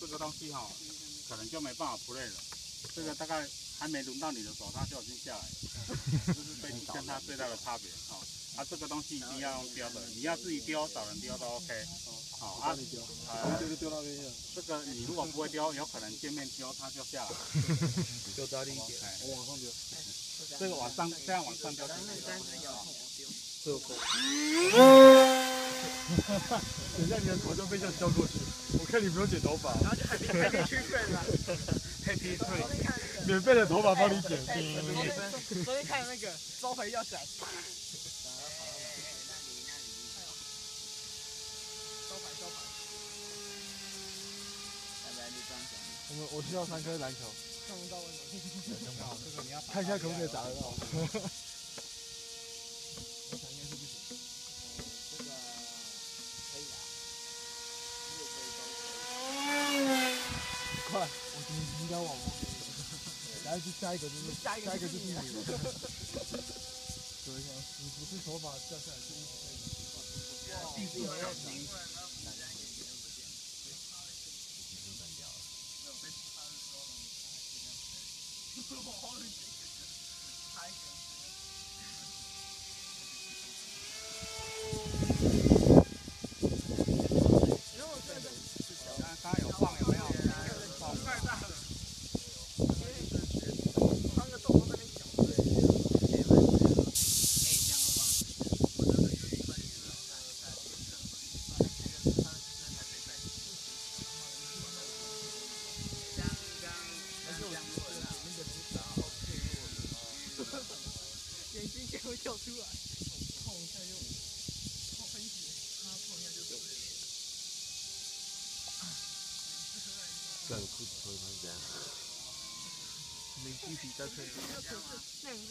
这个东西哈，可能就没办法 play 了。这个大概还没轮到你的手，它就已经下来了，这是飞机跟它最大的差别啊。这个东西一定要用丢的，你要自己丢，找人丢都 OK。好丢那边去。这个你如果不会丢，有可能见面丢它就下来。丢大力一点，我往上丢。这个往上，这样往上丢。这个够。等一下你的头就被这样交过去，我看你不用剪头发。然后就还可以去睡了。Happy Tree， 免费的头发帮你剪。昨天看那个招牌要闪。招牌。我需要3颗篮球。看不到问题。这个你要看一下可不可以打得到。快，我应该往后面。然后就下一个就是你了。对呀，你不是头发掉下来就一直在地上有问题。刚刚有晃有没有？太大了。穿个洞都在那边搅。眼睛给我叫出来，碰一下就泡喷血，他碰一下就对了。这样裤子穿成这样。没鸡皮在吹。那你